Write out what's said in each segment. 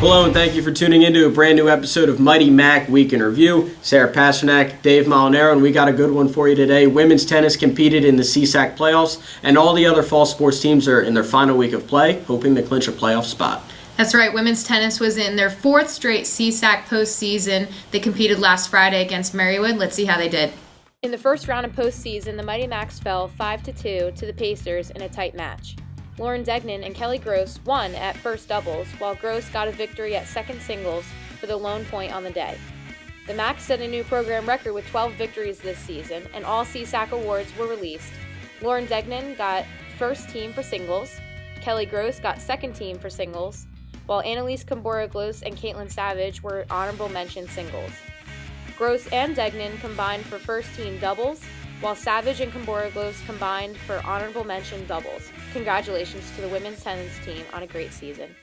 Hello and thank you for tuning in to a brand new episode of Mighty Mac Week in Review. Sarah Pasternak, Dave Molinaro, and we got a good one for you today. Women's tennis competed in the CSAC playoffs, and all the other fall sports teams are in their final week of play, hoping to clinch a playoff spot. That's right. Women's tennis was in their fourth straight CSAC postseason. They competed last Friday against Marywood. Let's see how they did. In the first round of postseason, the Mighty Macs fell 5-2 to the Pacers in a tight match. Lauren Degnan and Kelly Gross won at first doubles, while Gross got a victory at second singles for the lone point on the day. The Macs set a new program record with 12 victories this season, and all CSAC awards were released. Lauren Degnan got first team for singles, Kelly Gross got second team for singles, while Annalise Camboraglos and Caitlin Savage were honorable mention singles. Gross and Degnan combined for first team doubles, while Savage and Camboraglos combined for honorable mention doubles. Congratulations to the women's tennis team on a great season.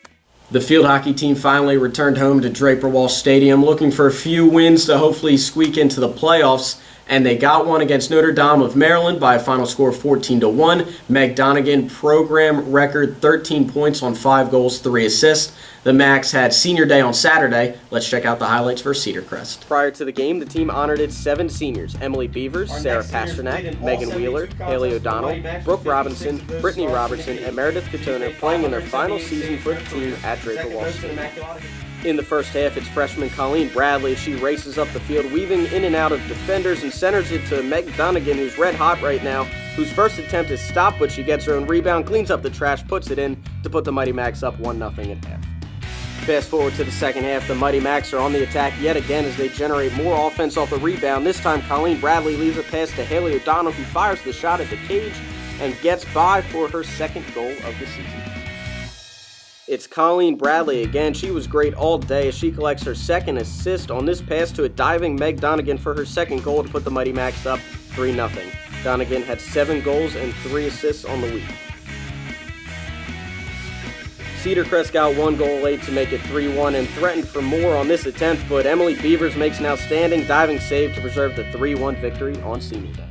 The field hockey team finally returned home to Draper Walsh Stadium, looking for a few wins to hopefully squeak into the playoffs, and they got one against Notre Dame of Maryland by a final score of 14-1. Meg Donegan, program record 13 points on 5 goals, 3 assists. The Macs had senior day on Saturday. Let's check out the highlights for Cedar Crest. Prior to the game, the team honored its 7 seniors: Emily Beavers, Sarah Pasternak, Megan Wheeler, Haley O'Donnell, Brooke Robinson, Brittany Robertson, and Meredith Katona, playing in their final season for the team at Draper Walsh Stadium. In the first half, it's freshman Colleen Bradley. She races up the field, weaving in and out of defenders, and centers it to Meg Donegan, who's red hot right now, whose first attempt is stopped, but she gets her own rebound, cleans up the trash, puts it in to put the Mighty Macs up 1-0 at half. Fast forward to the second half, the Mighty Macs are on the attack yet again as they generate more offense off the rebound. This time, Colleen Bradley leaves a pass to Haley O'Donnell, who fires the shot at the cage and gets by for her second goal of the season. It's Colleen Bradley again. She was great all day as she collects her second assist on this pass to a diving Meg Donegan for her second goal to put the Mighty Macs up 3-0. Donegan had 7 goals and 3 assists on the week. Cedar Crest got 1 goal late to make it 3-1 and threatened for more on this attempt, but Emily Beavers makes an outstanding diving save to preserve the 3-1 victory on senior day.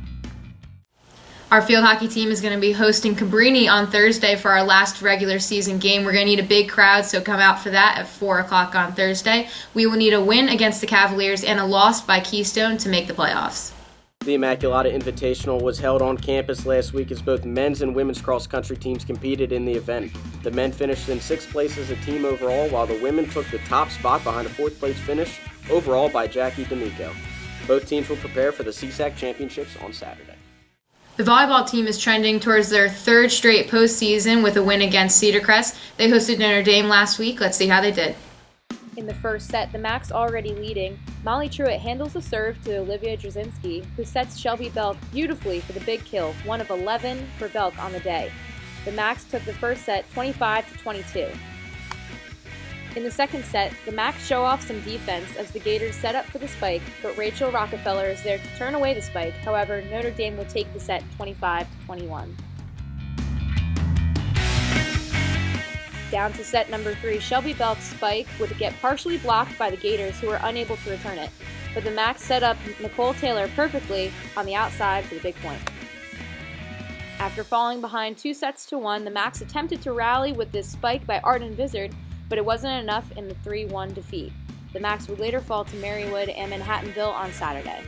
Our field hockey team is going to be hosting Cabrini on Thursday for our last regular season game. We're going to need a big crowd, so come out for that at 4 o'clock on Thursday. We will need a win against the Cavaliers and a loss by Keystone to make the playoffs. The Immaculata Invitational was held on campus last week as both men's and women's cross-country teams competed in the event. The men finished in 6th place as a team overall, while the women took the top spot behind a 4th-place finish overall by Jackie D'Amico. Both teams will prepare for the CSAC Championships on Saturday. The volleyball team is trending towards their 3rd straight postseason with a win against Cedar Crest. They hosted Notre Dame last week. Let's see how they did. In the first set, the Macs already leading. Molly Truitt handles the serve to Olivia Drzinski, who sets Shelby Belk beautifully for the big kill, 1 of 11 for Belk on the day. The Macs took the first set 25-22. In the second set, the Macs show off some defense as the Gators set up for the spike, but Rachel Rockefeller is there to turn away the spike. However, Notre Dame will take the set 25-21. Down to set number 3, Shelby Belk's spike would get partially blocked by the Gators, who were unable to return it. But the Macs set up Nicole Taylor perfectly on the outside for the big point. After falling behind 2-1, the Macs attempted to rally with this spike by Arden Vizard, but it wasn't enough in the 3-1 defeat. The Macs would later fall to Marywood and Manhattanville on Saturday.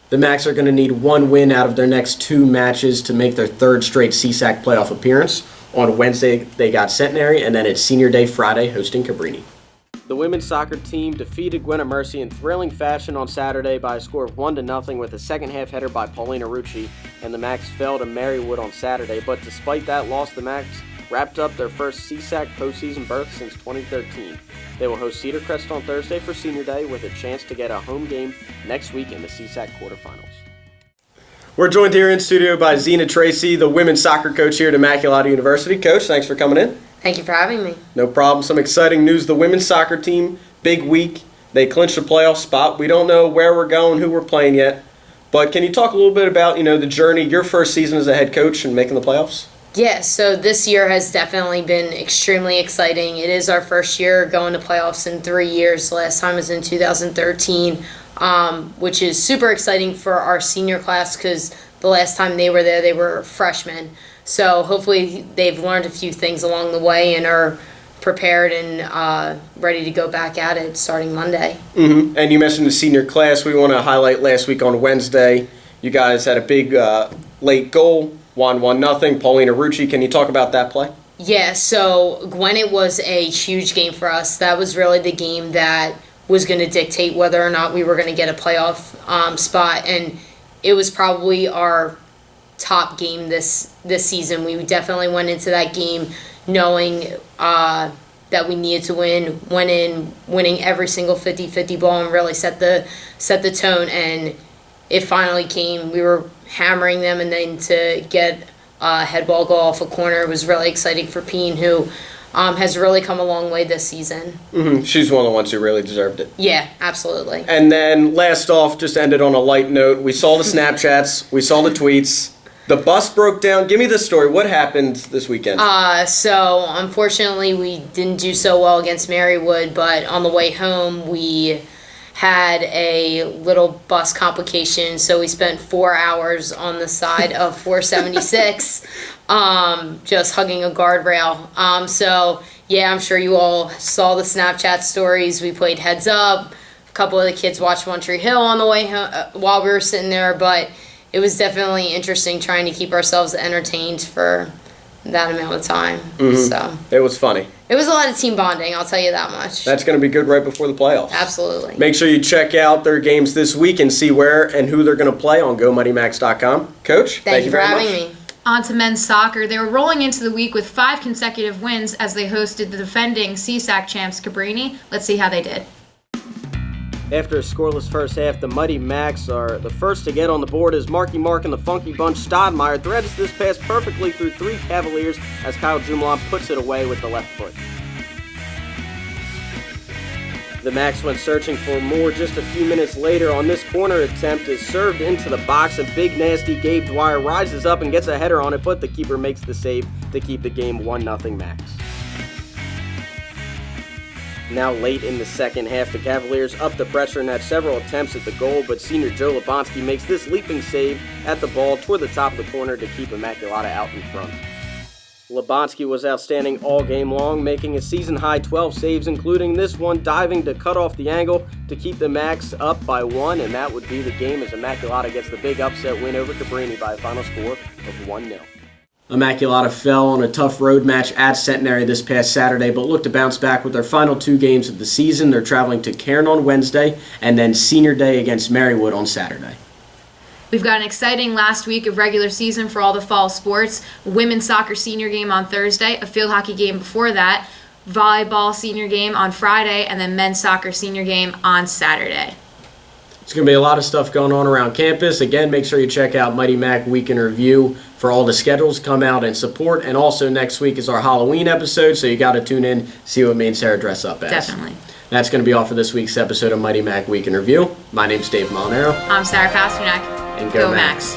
The Macs are going to need 1 win out of their next 2 matches to make their 3rd straight CSAC playoff appearance. On Wednesday, they got Centenary, and then it's Senior Day Friday, hosting Cabrini. The women's soccer team defeated Gwinnett Mercy in thrilling fashion on Saturday by a score of 1-0 with a second-half header by Paulina Rucci, and the Macs fell to Marywood on Saturday. But despite that loss, the Macs wrapped up their first CSAC postseason berth since 2013. They will host Cedar Crest on Thursday for Senior Day with a chance to get a home game next week in the CSAC quarterfinals. We're joined here in studio by Zena Tracy, the women's soccer coach here at Immaculata University. Coach, thanks for coming in. Thank you for having me. No problem. Some exciting news. The women's soccer team, big week. They clinched a playoff spot. We don't know where we're going, who we're playing yet. But can you talk a little bit about, the journey, your first season as a head coach and making the playoffs? Yeah, so this year has definitely been extremely exciting. It is our first year going to playoffs in 3 years. The last time was in 2013, which is super exciting for our senior class because the last time they were there, they were freshmen. So hopefully they've learned a few things along the way and are prepared and ready to go back at it starting Monday. And you mentioned the senior class. We want to highlight last week on Wednesday. You guys had a big late goal, won 1-0. Paulina Rucci, can you talk about that play? Yeah, so Gwinnett was a huge game for us. That was really the game that was going to dictate whether or not we were going to get a playoff spot, and it was probably our top game this season. We definitely went into that game knowing that we needed to win, went in winning every single 50-50 ball and really set the tone, and it finally came. We were hammering them, and then to get a head ball go off a corner was really exciting for Peen, who has really come a long way this season. She's one of the ones who really deserved it. Yeah, absolutely. And then last off, just ended on a light note. We saw the Snapchats. We saw the tweets. The bus broke down. Give me the story. What happened this weekend? So unfortunately, we didn't do so well against Marywood, but on the way home, we had a little bus complication, so we spent 4 hours on the side of 476 just hugging a guardrail. So, yeah, I'm sure you all saw the Snapchat stories. We played heads up. A couple of the kids watched One Tree Hill on the way home, while we were sitting there, but it was definitely interesting trying to keep ourselves entertained for that amount of time. So It was funny. it was a lot of team bonding, I'll tell you that much. That's going to be good right before the playoffs. Absolutely. Make sure you check out their games this week and see where and who they're going to play on GoMuddyMax.com. Coach, Thank you for very having much. me. On to men's soccer. They were rolling into the week with 5 consecutive wins as they hosted the defending CSAC champs Cabrini. Let's see how they did. After a scoreless first half, the Mighty Macs are the first to get on the board as Marky Mark and the Funky Bunch Stodmeyer threads this pass perfectly through 3 Cavaliers as Kyle Jumelon puts it away with the left foot. The Macs went searching for more just a few minutes later. On this corner attempt is served into the box and big nasty Gabe Dwyer rises up and gets a header on it, but the keeper makes the save to keep the game 1-0 Macs. Now late in the second half, the Cavaliers upped the pressure and had several attempts at the goal, but senior Joe Lebonsky makes this leaping save at the ball toward the top of the corner to keep Immaculata out in front. Lebonsky was outstanding all game long, making a season-high 12 saves, including this one diving to cut off the angle to keep the Macs up by 1, and that would be the game as Immaculata gets the big upset win over Cabrini by a final score of 1-0. Immaculata fell on a tough road match at Centenary this past Saturday, but look to bounce back with their final 2 games of the season. They're traveling to Cairn on Wednesday, and then Senior Day against Marywood on Saturday. We've got an exciting last week of regular season for all the fall sports. Women's soccer senior game on Thursday, a field hockey game before that, volleyball senior game on Friday, and then men's soccer senior game on Saturday. There's going to be a lot of stuff going on around campus. Again, make sure you check out Mighty Mac Week in Review for all the schedules. Come out and support. And also next week is our Halloween episode, so you got to tune in, see what me and Sarah dress up as. Definitely. That's going to be all for this week's episode of Mighty Mac Week in Review. My name's Dave Molinaro. I'm Sarah Pasternak. And go Macs.